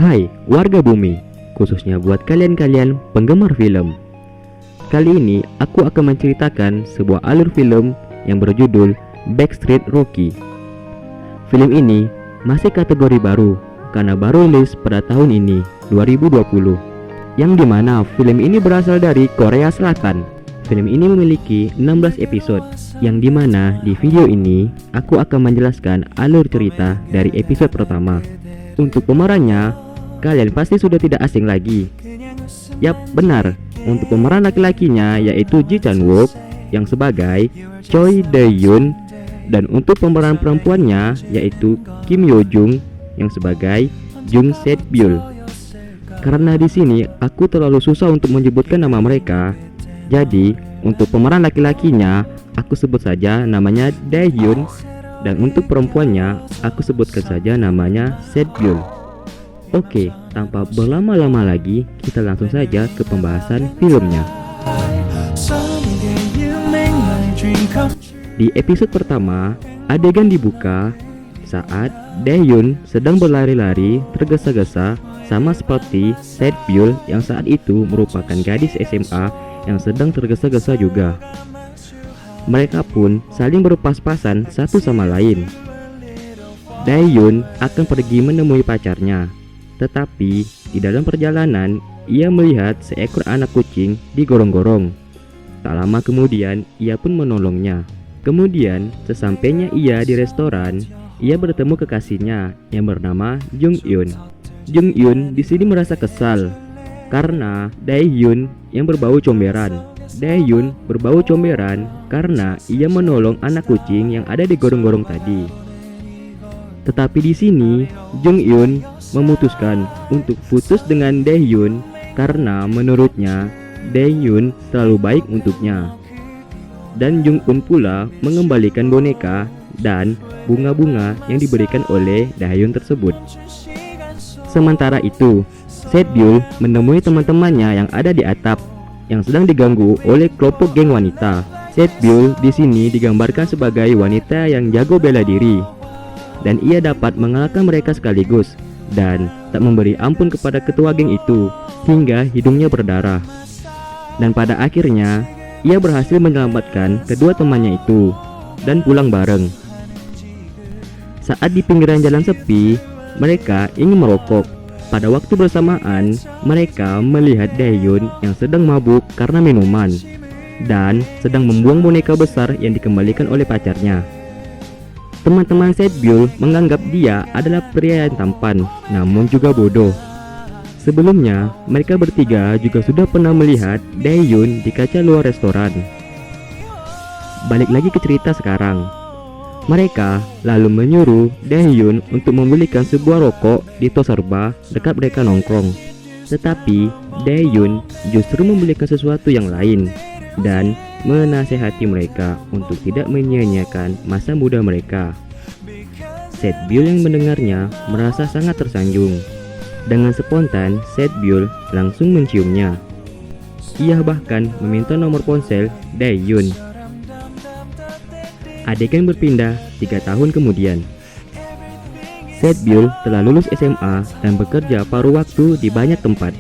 Hai warga bumi, khususnya buat kalian-kalian penggemar film. Kali ini aku akan menceritakan sebuah alur film yang berjudul Backstreet Rookie. Film ini masih kategori baru karena baru rilis pada tahun ini 2020, yang dimana film ini berasal dari Korea Selatan. Film ini memiliki 16 episode, yang dimana di video ini aku akan menjelaskan alur cerita dari episode pertama. Untuk pemerannya, kalian pasti sudah tidak asing lagi. Yap, benar. Untuk pemeran laki-lakinya yaitu Ji Chan-wook yang sebagai Choi Dae-yoon, dan untuk pemeran perempuannya yaitu Kim Yo-jung yang sebagai Jung Se-byul. Karena di sini aku terlalu susah untuk menyebutkan nama mereka, jadi untuk pemeran laki-lakinya aku sebut saja namanya Dae-yoon, dan untuk perempuannya aku sebutkan saja namanya Se-byul. Oke, tanpa berlama-lama lagi, kita langsung saja ke pembahasan filmnya. Di episode pertama, adegan dibuka saat Dae-yoon sedang berlari-lari tergesa-gesa, sama seperti Se-byul yang saat itu merupakan gadis SMA yang sedang tergesa-gesa juga. Mereka pun saling berpas-pasan satu sama lain. Dae-yoon akan pergi menemui pacarnya, tetapi di dalam perjalanan ia melihat seekor anak kucing digorong-gorong. Tak lama kemudian ia pun menolongnya. Kemudian sesampainya ia di restoran, ia bertemu kekasihnya yang bernama Jung Eun. Jung Eun di sini merasa kesal karena Dae-yoon yang berbau comberan. Dae-yoon berbau comberan karena ia menolong anak kucing yang ada di gorong-gorong tadi. Tetapi di sini Jung Eun memutuskan untuk putus dengan Dae-yoon karena menurutnya Dae-yoon terlalu baik untuknya. Dan Jung Eun pula mengembalikan boneka dan bunga-bunga yang diberikan oleh Dae-yoon tersebut. Sementara itu, Se-byul menemui teman-temannya yang ada di atap yang sedang diganggu oleh kelompok geng wanita. Se-byul di sini digambarkan sebagai wanita yang jago bela diri, dan ia dapat mengalahkan mereka sekaligus dan tak memberi ampun kepada ketua geng itu hingga hidungnya berdarah. Dan pada akhirnya ia berhasil menyelamatkan kedua temannya itu dan pulang bareng. Saat di pinggiran jalan sepi, mereka ingin merokok. Pada waktu bersamaan, mereka melihat Dae-yoon yang sedang mabuk karena minuman dan sedang membuang boneka besar yang dikembalikan oleh pacarnya. Teman-teman Se-byul menganggap dia adalah pria yang tampan, namun juga bodoh. Sebelumnya, mereka bertiga juga sudah pernah melihat Dae-yoon di kaca luar restoran. Balik lagi ke cerita sekarang. Mereka lalu menyuruh Dae-yoon untuk membelikan sebuah rokok di Toserba dekat mereka nongkrong. Tetapi Dae-yoon justru membelikan sesuatu yang lain dan menasehati mereka untuk tidak menyia-nyiakan masa muda mereka. Se-byul yang mendengarnya merasa sangat tersanjung. Dengan spontan, Se-byul langsung menciumnya. Ia bahkan meminta nomor ponsel Dae-yoon. Adegan berpindah 3 tahun kemudian. Se-byul telah lulus SMA dan bekerja paruh waktu di banyak tempat.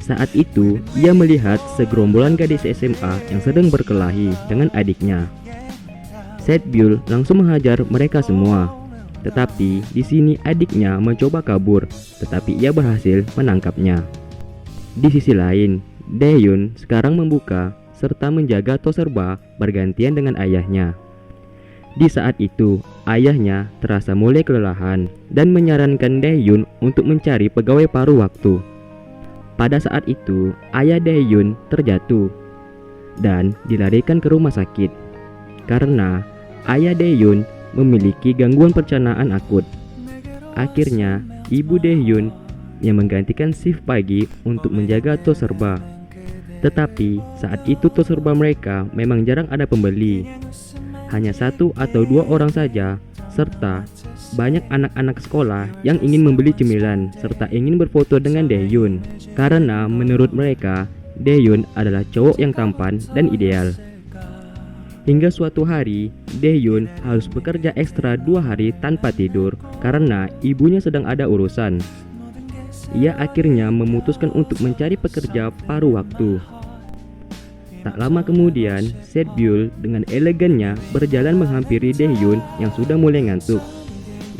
Saat itu, ia melihat segerombolan gadis SMA yang sedang berkelahi dengan adiknya. Se-byul langsung menghajar mereka semua. Tetapi di sini adiknya mencoba kabur, tetapi ia berhasil menangkapnya. Di sisi lain, Dae-yoon sekarang membuka serta menjaga Toserba bergantian dengan ayahnya. Di saat itu, ayahnya terasa mulai kelelahan dan menyarankan Dae-yoon untuk mencari pegawai paruh waktu. Pada saat itu, ayah Dae-yoon terjatuh dan dilarikan ke rumah sakit karena ayah Dae-yoon memiliki gangguan pencernaan akut. Akhirnya, ibu Dae-yoon yang menggantikan shift pagi untuk menjaga Toserba. Tetapi saat itu Toserba mereka memang jarang ada pembeli. Hanya 1 atau 2 orang saja, serta banyak anak-anak sekolah yang ingin membeli cemilan serta ingin berfoto dengan Dae-yoon karena menurut mereka Dae-yoon adalah cowok yang tampan dan ideal. Hingga suatu hari, Dae-yoon harus bekerja ekstra 2 hari tanpa tidur karena ibunya sedang ada urusan. ia akhirnya memutuskan untuk mencari pekerja paruh waktu. Tak lama kemudian, Setbyul dengan elegannya berjalan menghampiri Daehyun yang sudah mulai ngantuk,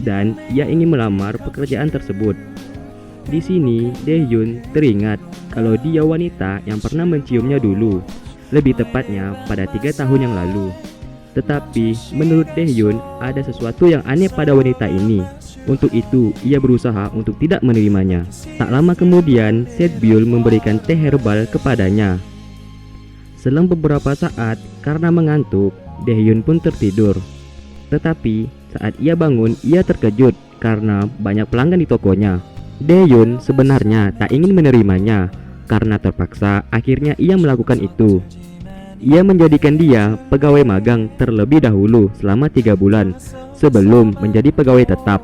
dan ia ingin melamar pekerjaan tersebut. Di sini, Daehyun teringat kalau dia wanita yang pernah menciumnya dulu, lebih tepatnya pada 3 tahun yang lalu. Tetapi menurut Daehyun ada sesuatu yang aneh pada wanita ini. Untuk itu, ia berusaha untuk tidak menerimanya. Tak lama kemudian, Setbyul memberikan teh herbal kepadanya. Selang beberapa saat, karena mengantuk, Daehyun pun tertidur. Tetapi saat ia bangun, ia terkejut karena banyak pelanggan di tokonya. Daehyun sebenarnya tak ingin menerimanya. Karena terpaksa, akhirnya ia melakukan itu. Ia menjadikan dia pegawai magang terlebih dahulu selama 3 bulan sebelum menjadi pegawai tetap.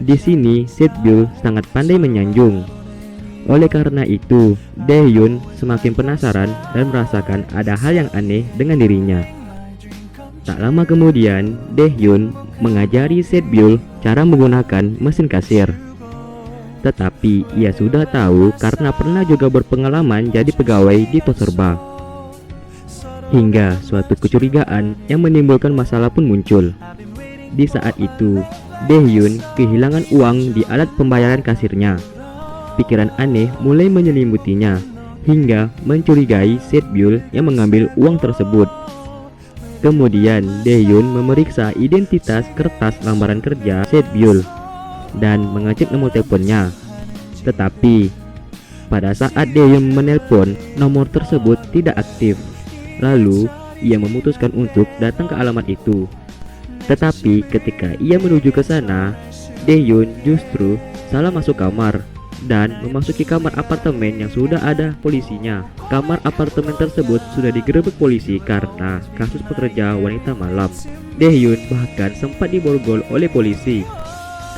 Di sini, Setbyul sangat pandai menyanjung. Oleh karena itu, Daehyun semakin penasaran dan merasakan ada hal yang aneh dengan dirinya. Tak lama kemudian, Daehyun mengajari Setbyul cara menggunakan mesin kasir. Tetapi ia sudah tahu karena pernah juga berpengalaman jadi pegawai di toko serba. Hingga suatu kecurigaan yang menimbulkan masalah pun muncul. Di saat itu, Daehyun kehilangan uang di alat pembayaran kasirnya. Pikiran aneh mulai menyelimutinya hingga mencurigai Setbyul yang mengambil uang tersebut. Kemudian Daehyun memeriksa identitas kertas lamaran kerja Setbyul dan mengecek nomor teleponnya. Tetapi pada saat Daehyun menelpon, nomor tersebut tidak aktif. Lalu ia memutuskan untuk datang ke alamat itu. Tetapi ketika ia menuju ke sana, Daehyun justru salah masuk kamar dan memasuki kamar apartemen yang sudah ada polisinya. Kamar apartemen tersebut sudah digerebek polisi karena kasus pekerja wanita malam. Daehyun bahkan sempat diborgol oleh polisi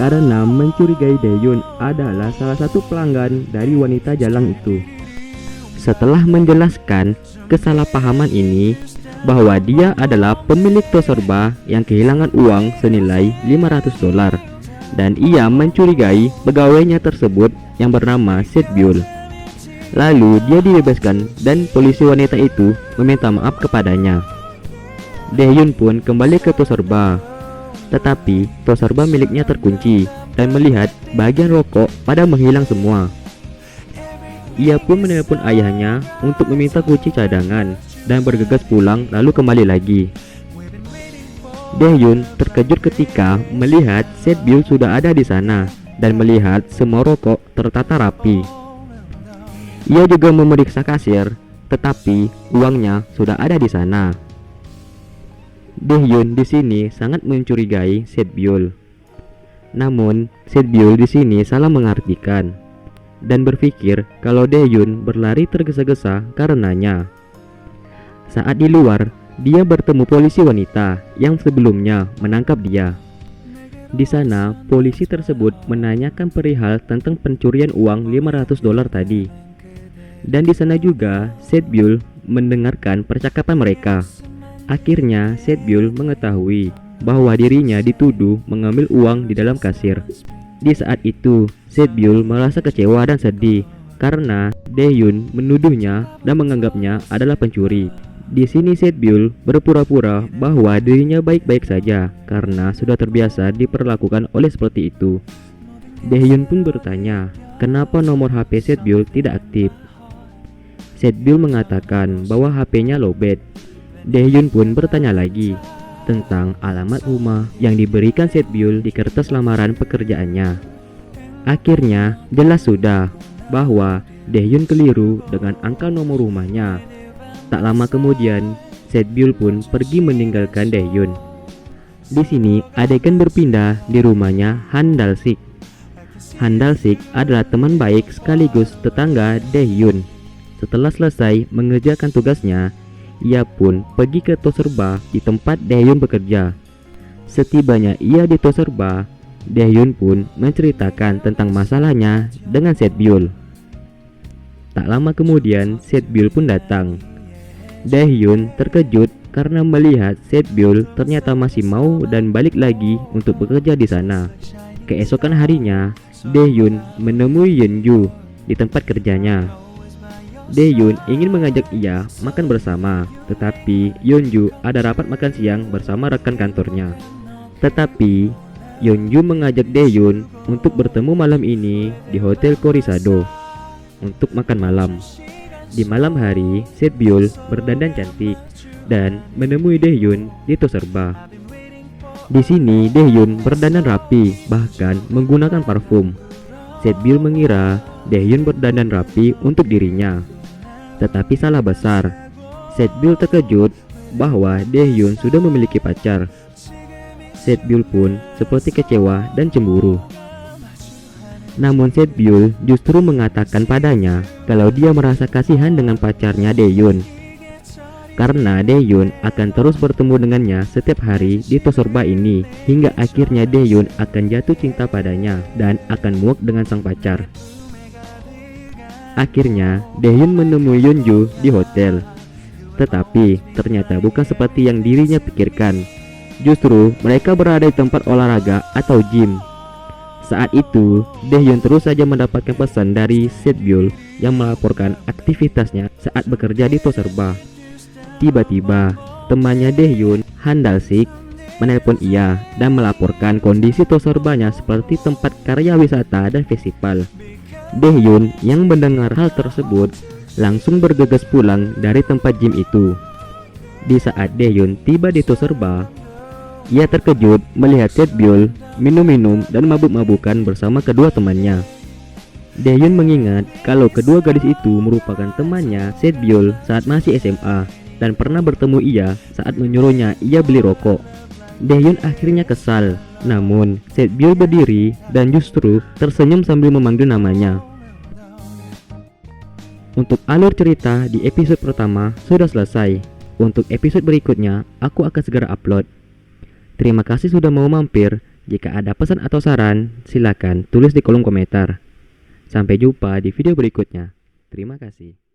karena mencurigai Daehyun adalah salah satu pelanggan dari wanita jalang itu. Setelah menjelaskan kesalahpahaman ini bahwa dia adalah pemilik toko serba yang kehilangan uang senilai $500 dan ia mencurigai pegawainya tersebut yang bernama Setbyul. Lalu dia dibebaskan dan polisi wanita itu meminta maaf kepadanya. Daehyun pun kembali ke toko serba. Tetapi toko serba miliknya terkunci dan melihat bagian rokok pada menghilang semua. Ia pun menelpon ayahnya untuk meminta kunci cadangan dan bergegas pulang lalu kembali lagi. Daehyun terkejut ketika melihat Setbyul sudah ada di sana dan melihat semua rokok tertata rapi. Ia juga memeriksa kasir, tetapi uangnya sudah ada di sana. Daehyun di sini sangat mencurigai Setbyul. Namun Setbyul di sini salah mengartikan dan berpikir kalau Daehyun berlari tergesa-gesa karenanya. Saat di luar, dia bertemu polisi wanita yang sebelumnya menangkap dia. Di sana, polisi tersebut menanyakan perihal tentang pencurian uang $500 tadi. Dan di sana juga, Setbyul mendengarkan percakapan mereka. Akhirnya, Setbyul mengetahui bahwa dirinya dituduh mengambil uang di dalam kasir. Di saat itu, Setbyul merasa kecewa dan sedih karena Daehyun menuduhnya dan menganggapnya adalah pencuri. Di sini Setbyul berpura-pura bahwa dirinya baik-baik saja karena sudah terbiasa diperlakukan oleh seperti itu. Daehyun pun bertanya, kenapa nomor HP Setbyul tidak aktif? Setbyul mengatakan bahwa HP-nya lowbat. Daehyun pun bertanya lagi tentang alamat rumah yang diberikan Setbyul di kertas lamaran pekerjaannya. Akhirnya jelas sudah bahwa Daehyun keliru dengan angka nomor rumahnya. Tak lama kemudian, Setbyul pun pergi meninggalkan Daehyun. Di sini adegan berpindah di rumahnya Han Dal-sik. Han Dal-sik adalah teman baik sekaligus tetangga Daehyun. Setelah selesai mengerjakan tugasnya, ia pun pergi ke toko serba di tempat Daehyun bekerja. Setibanya ia di toko serba, Daehyun pun menceritakan tentang masalahnya dengan Setbyul. Tak lama kemudian, Setbyul pun datang. Daehyun terkejut karena melihat Setbyul ternyata masih mau dan balik lagi untuk bekerja di sana. Keesokan harinya, Daehyun menemui Yeonju di tempat kerjanya. Daehyun ingin mengajak ia makan bersama, tetapi Yeonju ada rapat makan siang bersama rekan kantornya. Tetapi Yeonju mengajak Daehyun untuk bertemu malam ini di Hotel Korisado untuk makan malam. Di malam hari, Setbyul berdandan cantik dan menemui Daehyun di Toserba. Di sini Daehyun berdandan rapi, bahkan menggunakan parfum. Setbyul mengira Daehyun berdandan rapi untuk dirinya, tetapi salah besar. Setbyul terkejut bahwa Daehyun sudah memiliki pacar. Setbyul pun seperti kecewa dan cemburu. Namun Setbyul justru mengatakan padanya kalau dia merasa kasihan dengan pacarnya Daehyun, karena Daehyun akan terus bertemu dengannya setiap hari di Toserba ini, hingga akhirnya Daehyun akan jatuh cinta padanya dan akan muak dengan sang pacar. Akhirnya Daehyun menemui Yeonju di hotel, tetapi ternyata bukan seperti yang dirinya pikirkan. Justru mereka berada di tempat olahraga atau gym. Saat itu, Daehyun terus saja mendapatkan pesan dari Setbyul yang melaporkan aktivitasnya saat bekerja di Toserba. Tiba-tiba, temannya Daehyun, Han Dal-sik, menelpon ia dan melaporkan kondisi Toserbanya seperti tempat karya wisata dan festival. Daehyun yang mendengar hal tersebut langsung bergegas pulang dari tempat gym itu. Di saat Daehyun tiba di Toserba, ia terkejut melihat Setbyul minum-minum dan mabuk-mabukan bersama kedua temannya. Daehyun mengingat kalau kedua gadis itu merupakan temannya Setbyul saat masih SMA dan pernah bertemu ia saat menyuruhnya ia beli rokok. Daehyun akhirnya kesal, namun Setbyul berdiri dan justru tersenyum sambil memanggil namanya. Untuk alur cerita di episode pertama sudah selesai. Untuk episode berikutnya aku akan segera upload. Terima kasih sudah mau mampir. Jika ada pesan atau saran, silakan tulis di kolom komentar. Sampai jumpa di video berikutnya. Terima kasih.